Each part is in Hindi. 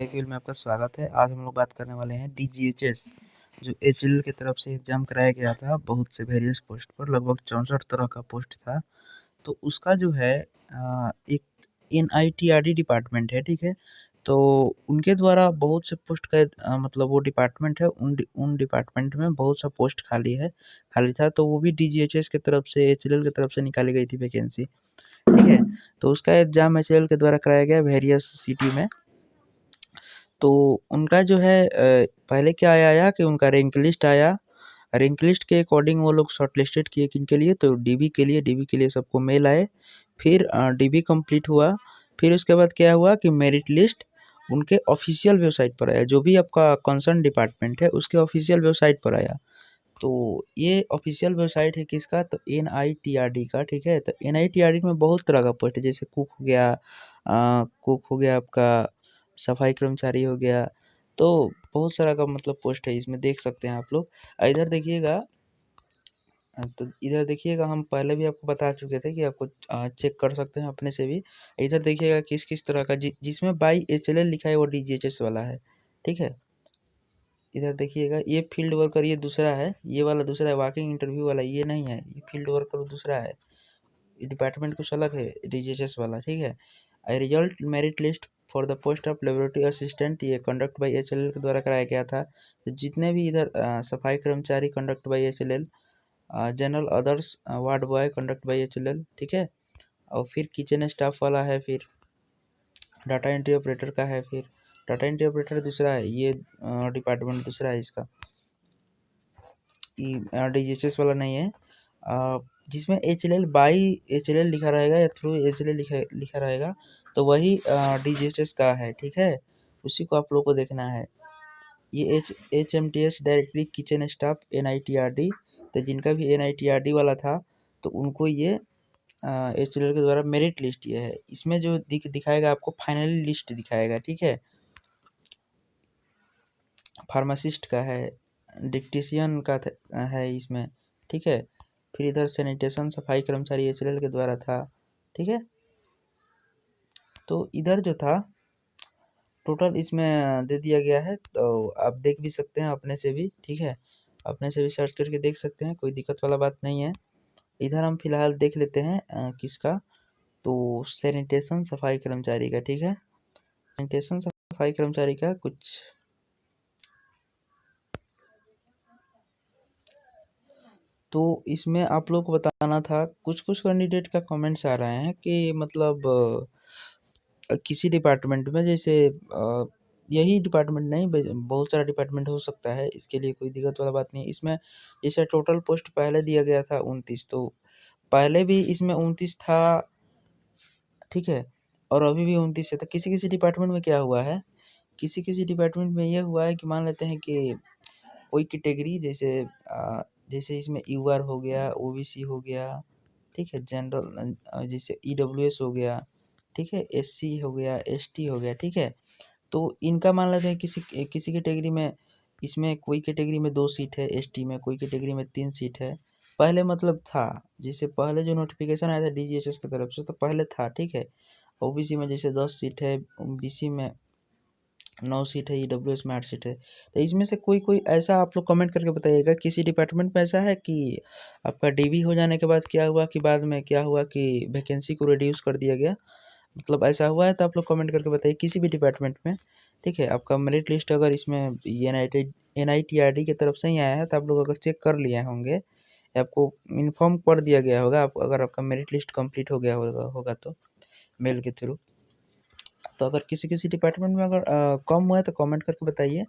में आपका स्वागत है। आज हम लोग बात करने वाले हैं डीजीएचएस जो एचएलएल की तरफ से एग्जाम कराया गया था बहुत से वेरियस पोस्ट पर, लगभग 64 तरह का पोस्ट था। तो उसका जो है एक एनआईटीआरडी डिपार्टमेंट है, ठीक है। तो उनके द्वारा बहुत से पोस्ट का मतलब वो डिपार्टमेंट है, उन डिपार्टमेंट में बहुत सा पोस्ट खाली था। तो वो भी डीजीएचएस की तरफ से, एचएलएल की तरफ से निकाली गई थी वैकेंसी, ठीक है। तो उसका एग्जाम एचएलएल के द्वारा कराया गया वेरियस सिटी में। तो उनका जो है पहले क्या आया कि उनका रैंक लिस्ट आया। रैंक लिस्ट के अकॉर्डिंग वो लोग शॉर्ट लिस्टेड किए किनके लिए, तो डीबी के लिए सबको मेल आए। फिर डीबी कंप्लीट हुआ। फिर उसके बाद क्या हुआ कि मेरिट लिस्ट उनके ऑफिशियल वेबसाइट पर आया, जो भी आपका कंसर्न डिपार्टमेंट है उसके ऑफिशियल वेबसाइट पर आया। तो ये ऑफिशियल वेबसाइट है किसका, तो एनआईटीआरडी का, ठीक है। तो एनआईटीआरडी में बहुत तरह का पोस्ट है, जैसे कुक हो गया आपका, सफाई कर्मचारी हो गया। तो बहुत सारा का मतलब पोस्ट है, इसमें देख सकते हैं आप लोग। इधर देखिएगा, तो इधर देखिएगा, हम पहले भी आपको बता चुके थे कि आपको चेक कर सकते हैं अपने से भी। इधर देखिएगा किस किस तरह का जिसमें बाई एचएलएल लिखा है वो डीजीएचएस वाला है, ठीक है। इधर देखिएगा, ये फील्ड वर्कर ये दूसरा है, ये वाला दूसरा है, वॉकिंग इंटरव्यू वाला ये नहीं है, ये फील्ड वर्कर दूसरा है। ये डिपार्टमेंट कुछ अलग है डीजीएचएस वाला, ठीक है। Result merit list for the post of laboratory assistant ये कंडक्ट बाई एचएलएल के द्वारा कराया गया था। तो जितने भी इधर सफाई कर्मचारी conduct by HLL, general others ward boy conduct by HLL, ठीक है। और फिर किचन स्टाफ वाला है, फिर डाटा एंट्री ऑपरेटर का है, फिर डाटा एंट्री ऑपरेटर दूसरा है, ये डिपार्टमेंट दूसरा है इसका, डीजीएचएस वाला नहीं है। जिसमें एचएलएल बाई एचएलएल लिखा रहेगा या थ्रू एचएलएल लिखा रहेगा, तो वही डीजीएचएस का है, ठीक है। उसी को आप लोग को देखना है। ये एचएमटीएस डायरेक्टरी किचन स्टाफ एनआईटीआरडी, तो जिनका भी एनआईटीआरडी वाला था तो उनको ये एचएलएल के द्वारा मेरिट लिस्ट ये है। इसमें जो दिखाएगा आपको फाइनली लिस्ट दिखाएगा, ठीक है। फार्मासिस्ट का है, डिक्टीशियन का है इसमें, ठीक है। फिर इधर सैनिटेशन सफाई कर्मचारी एचएलएल के द्वारा था, ठीक है। तो इधर जो था टोटल इसमें दे दिया गया है, तो आप देख भी सकते हैं अपने से भी, ठीक है। अपने से भी सर्च करके देख सकते हैं, कोई दिक्कत वाला बात नहीं है। इधर हम फिलहाल देख लेते हैं किसका, तो सैनिटेशन सफाई कर्मचारी का, ठीक है। सैनिटेशन सफाई कर्मचारी का कुछ तो इसमें आप लोग को बताना था, कुछ कुछ कैंडिडेट का कमेंट्स आ रहे हैं कि मतलब किसी डिपार्टमेंट में, जैसे यही डिपार्टमेंट नहीं, बहुत सारा डिपार्टमेंट हो सकता है, इसके लिए कोई दिक्कत वाला बात नहीं है। इसमें जैसे टोटल पोस्ट पहले दिया गया था 29, तो पहले भी इसमें 29 था, ठीक है। और अभी भी 29 है। तो किसी किसी डिपार्टमेंट में क्या हुआ है, किसी किसी डिपार्टमेंट में यह हुआ है कि मान लेते हैं कि कोई कैटेगरी, जैसे इसमें यूआर हो गया, ओबीसी हो गया, ठीक है, जनरल जैसे ईडब्ल्यूएस हो गया, ठीक है, एससी हो गया, एसटी हो गया, ठीक है। तो इनका मान लेते हैं किसी किसी कैटेगरी में, इसमें कोई कैटेगरी में 2 सीट है, एसटी में कोई कैटेगरी में 3 सीट है। पहले मतलब था, जिससे पहले जो नोटिफिकेशन आया था डीजीएचएस की तरफ से, तो पहले था, ठीक है। ओबीसी में जैसे 10 सीट है, बीसी में 9 सीट है, ईडब्ल्यूएस में 8 सीट है। तो इसमें से कोई कोई ऐसा आप लोग कमेंट करके बताइएगा, किसी डिपार्टमेंट में ऐसा है कि आपका डीबी हो जाने के बाद क्या हुआ कि बाद में क्या हुआ कि वैकेंसी को रिड्यूस कर दिया गया, मतलब ऐसा हुआ है तो आप लोग कमेंट करके बताइए किसी भी डिपार्टमेंट में, ठीक है। आपका मेरिट लिस्ट अगर इसमें एनआईटीआरडी की तरफ से ही आया है, तो आप लोग अगर चेक कर लिए होंगे या आपको इन्फॉर्म कर दिया गया होगा, आप अगर आपका मेरिट लिस्ट कंप्लीट हो गया होगा तो मेल के थ्रू। तो अगर किसी किसी डिपार्टमेंट में अगर कम हुआ है तो कमेंट करके बताइए,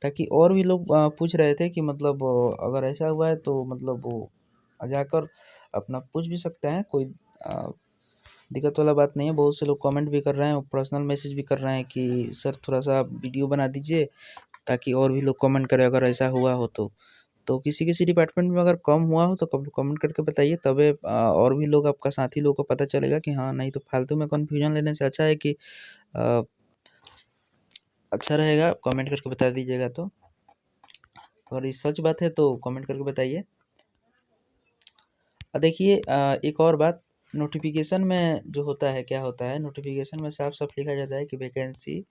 ताकि और भी लोग पूछ रहे थे कि मतलब अगर ऐसा हुआ है तो मतलब वो जाकर अपना पूछ भी सकते हैं, कोई दिक्कत वाला बात नहीं है। बहुत से लोग कमेंट भी कर रहे हैं, पर्सनल मैसेज भी कर रहे हैं कि सर थोड़ा सा वीडियो बना दीजिए, ताकि और भी लोग कमेंट करें अगर ऐसा हुआ हो तो किसी किसी डिपार्टमेंट में अगर कम हुआ हो तो कमेंट करके बताइए, तबे और भी लोग, आपका साथी लोग को पता चलेगा कि हाँ, नहीं तो फालतू में कन्फ्यूजन लेने से अच्छा है कि अच्छा रहेगा कमेंट करके बता दीजिएगा। तो अगर ये सच बात है तो कमेंट करके बताइए। देखिए एक और बात, नोटिफिकेशन में जो होता है, क्या होता है, नोटिफिकेशन में साफ साफ लिखा जाता है कि वैकेंसी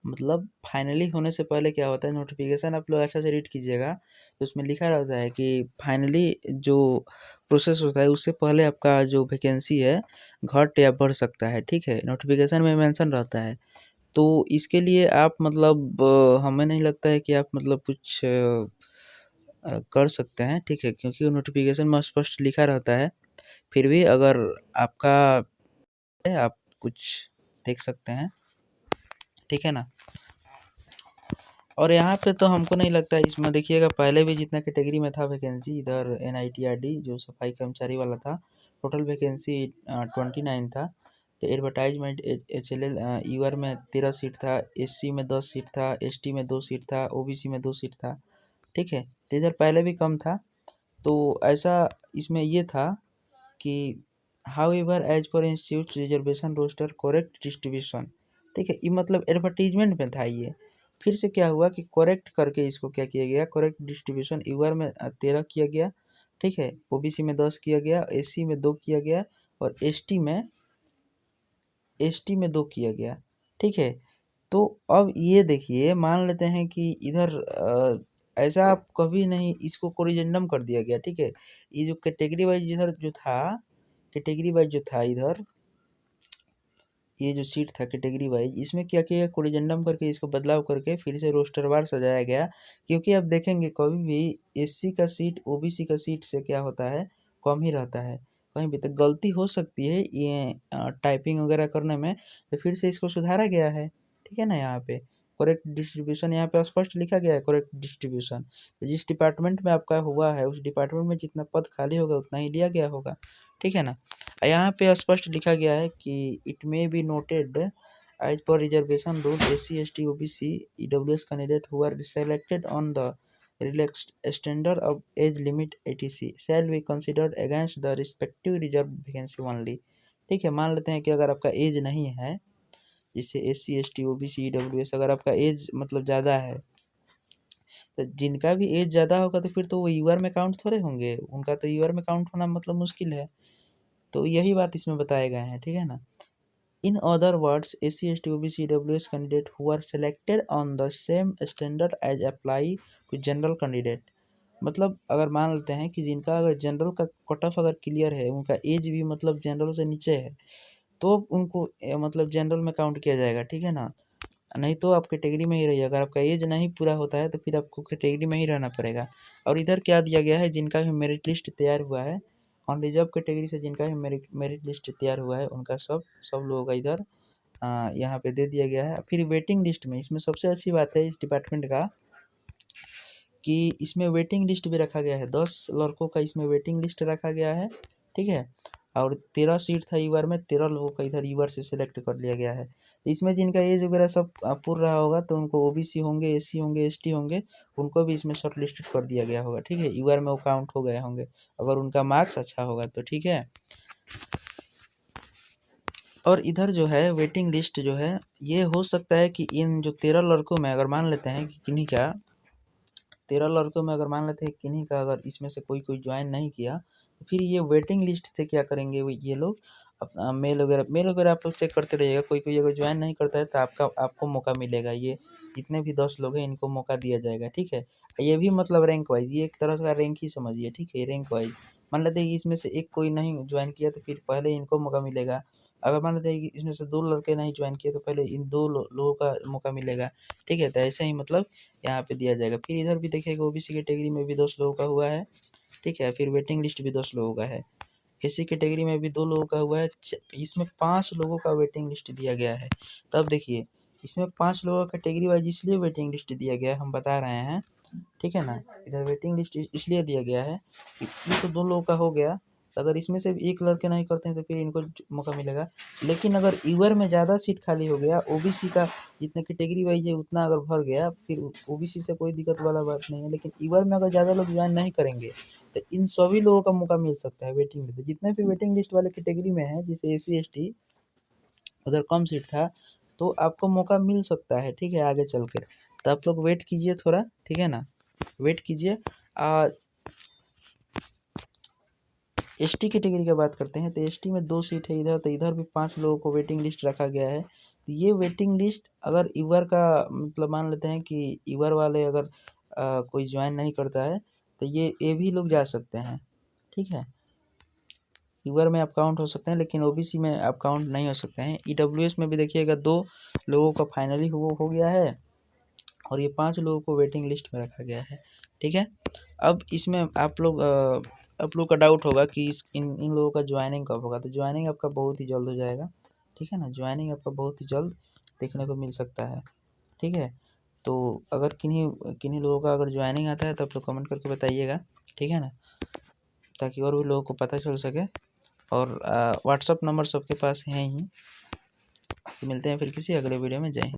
मतलब फाइनली होने से पहले क्या होता है, नोटिफिकेशन आप लोग अच्छा से रीड कीजिएगा, तो उसमें लिखा रहता है कि फाइनली जो प्रोसेस होता है उससे पहले आपका जो वैकेंसी है घट या बढ़ सकता है, ठीक है, नोटिफिकेशन में मेंशन रहता है। तो इसके लिए आप मतलब हमें नहीं लगता है कि आप मतलब कुछ कर सकते हैं, ठीक है, क्योंकि वो नोटिफिकेशन में स्पष्ट लिखा रहता है। फिर भी अगर आपका है, आप कुछ देख सकते हैं, ठीक है ना। और यहाँ पे तो हमको नहीं लगता है, इसमें देखिएगा पहले भी जितना कैटेगरी में था वैकेंसी, इधर NITRD जो सफाई कर्मचारी वाला था, टोटल वैकेंसी 29 था। तो एडवर्टाइजमेंट HLL यूआर में 13 सीट था, SC में 10 सीट था, ST में 2 सीट था, OBC में 2 सीट था, ठीक है। तो इधर पहले भी कम था। तो ऐसा इसमें ये था कि however as per institute reservation roster correct distribution, ठीक है, ये मतलब एडवर्टीजमेंट में था ये। फिर से क्या हुआ कि करेक्ट करके इसको क्या किया गया, करेक्ट डिस्ट्रीब्यूशन यूआर में 13 किया गया, ठीक है, OBC में 10 किया गया, SC में 2 किया गया और ST में 2 किया गया, ठीक है। तो अब ये देखिए, मान लेते हैं कि इधर ऐसा आप कभी नहीं, इसको कोरिजेंडम कर दिया गया, ठीक है। ये जो कैटेगरी वाइज इधर जो था, कैटेगरी वाइज जो था इधर, ये जो सीट था कैटेगरी वाइज, इसमें क्या किया, कोरिजेंडम करके इसको बदलाव करके फिर से रोस्टरवार सजाया गया। क्योंकि आप देखेंगे कभी भी SC का सीट OBC का सीट से क्या होता है, कम ही रहता है। कहीं भी तो गलती हो सकती है ये टाइपिंग वगैरह करने में, तो फिर से इसको सुधारा गया है, ठीक है ना। यहाँ पे करेक्ट डिस्ट्रीब्यूशन, यहाँ पे स्पष्ट लिखा गया है करेक्ट डिस्ट्रीब्यूशन। जिस डिपार्टमेंट में आपका हुआ है उस डिपार्टमेंट में जितना पद खाली होगा उतना ही लिया गया होगा, ठीक है ना। यहाँ पे स्पष्ट लिखा गया है कि it may be noted as per reservation rule SC ST OBC EWS candidate who are selected on the relaxed standard of age limit etc shall be considered against the respective reserved vacancy only, ठीक है। मान लेते हैं कि अगर आपका एज नहीं है, जैसे SC ST OBC EWS, अगर आपका एज मतलब ज़्यादा है, तो जिनका भी एज ज़्यादा होगा तो फिर तो वो यूआर में काउंट थोड़े होंगे, उनका तो यूआर में काउंट होना मतलब मुश्किल है। तो यही बात इसमें बताए गए हैं, ठीक है ना। In other words, SC ST OBC EWS candidate who are selected on the same standard as apply to general candidate, मतलब अगर मान लेते हैं कि जिनका अगर जनरल का कट ऑफ अगर क्लियर है, उनका एज भी मतलब जनरल से नीचे है, तो उनको मतलब जनरल में काउंट किया जाएगा, ठीक है ना। नहीं तो आप कैटेगरी में ही रहिए, अगर आपका एज नहीं पूरा होता है तो फिर आपको कैटेगरी में ही रहना पड़ेगा। और इधर क्या दिया गया है, जिनका भी मेरिट लिस्ट तैयार हुआ है, ऑन रिजर्व कैटेगरी से जिनका भी मेरिट लिस्ट तैयार हुआ है, उनका सब सब लोगों का इधर यहाँ पे दे दिया गया है। फिर वेटिंग लिस्ट में, इसमें सबसे अच्छी बात है इस डिपार्टमेंट का कि इसमें वेटिंग लिस्ट भी रखा गया है, 10 लड़कों का इसमें वेटिंग लिस्ट रखा गया है, ठीक है। और 13 सीट था यूआर में, 13 लोगों का इधर यूआर से सिलेक्ट कर लिया गया है। इसमें जिनका एज वगैरह सब पूरा रहा होगा तो उनको OBC होंगे, SC होंगे, ST होंगे, उनको भी इसमें शॉर्ट लिस्टेड कर दिया गया होगा, ठीक है। यूआर में वो काउंट हो गए होंगे अगर उनका मार्क्स अच्छा होगा तो, ठीक है। और इधर जो है वेटिंग लिस्ट जो है, ये हो सकता है कि इन जो 13 लड़कों में अगर मान लेते हैं कि किन्हीं का 13 लड़कों में अगर मान लेते हैं किन्हीं का अगर इसमें से कोई कोई ज्वाइन नहीं किया, तो फिर ये वेटिंग लिस्ट से क्या करेंगे ये लोग, अपना मेल वगैरह आप लोग चेक करते रहिएगा, कोई कोई अगर ज्वाइन नहीं करता है तो आपको मौका मिलेगा। ये जितने भी 10 लोग हैं इनको मौका दिया जाएगा, ठीक है। ये भी मतलब रैंक वाइज, ये एक तरह का रैंक ही समझिए, ठीक है, रैंक वाइज। मान लेते हैं कि इसमें से एक कोई नहीं ज्वाइन किया तो फिर पहले इनको मौका मिलेगा। अगर मान लेते हैं कि इसमें से 2 लड़के नहीं ज्वाइन किए तो पहले इन 2 लोगों का मौका मिलेगा, ठीक है। तो ऐसे ही मतलब यहाँ पे दिया जाएगा। फिर इधर भी देखिएगा OBC कैटेगरी में भी 10 लोगों का हुआ है, ठीक है। फिर वेटिंग लिस्ट भी 10 लोगों का है। SC कैटेगरी में भी 2 लोगों का हुआ है, इसमें 5 लोगों का वेटिंग लिस्ट दिया गया है। तब देखिए इसमें 5 लोगों का कैटेगरी वाइज इसलिए वेटिंग लिस्ट दिया गया है, हम बता रहे हैं, ठीक है ना। इधर वेटिंग लिस्ट इसलिए दिया गया है कि ये तो 2 लोगों का हो गया, तो अगर इसमें से एक लड़के नहीं करते हैं तो फिर इनको मौका मिलेगा। लेकिन अगर यूआर में ज़्यादा सीट खाली हो गया, OBC का जितना कैटेगरी वाइज है उतना अगर भर गया, फिर OBC से कोई दिक्कत वाला बात नहीं है। लेकिन यूआर में अगर ज़्यादा लोग ज्वाइन नहीं करेंगे तो इन सभी लोगों का मौका मिल सकता है वेटिंग में। तो जितने भी वेटिंग लिस्ट वाले कैटेगरी में है, जैसे SC ST उधर कम सीट था, तो आपको मौका मिल सकता है, ठीक है, आगे चल कर। तो आप लोग वेट कीजिए थोड़ा, ठीक है ना, वेट कीजिए। एसटी कैटेगरी का बात करते हैं तो एसटी में 2 सीट है इधर, तो इधर भी 5 लोगों को वेटिंग लिस्ट रखा गया है। तो ये वेटिंग लिस्ट अगर ईवर का मतलब मान लेते हैं कि ईवर वाले अगर कोई ज्वाइन नहीं करता है तो ये भी लोग जा सकते हैं, ठीक है। ईवर में आप काउंट हो सकते हैं लेकिन ओबीसी में आप काउंट नहीं हो सकते हैं। ईडब्ल्यूएस में भी देखिएगा 2 लोगों का फाइनली हो गया है और ये 5 लोगों को वेटिंग लिस्ट में रखा गया है, ठीक है। अब इसमें आप लोग का डाउट होगा कि इन लोगों का ज्वाइनिंग कब होगा, तो ज्वाइनिंग आपका बहुत ही जल्द हो जाएगा, ठीक है ना। ज्वाइनिंग आपका बहुत ही जल्द देखने को मिल सकता है, ठीक है। तो अगर किन्हीं किन्हीं लोगों का अगर ज्वाइनिंग आता है तो आप लोग कमेंट करके बताइएगा, ठीक है ना, ताकि और भी लोगों को पता चल सके। और व्हाट्सअप नंबर सबके पास है ही। तो मिलते हैं फिर किसी अगले वीडियो में। जय हिंद।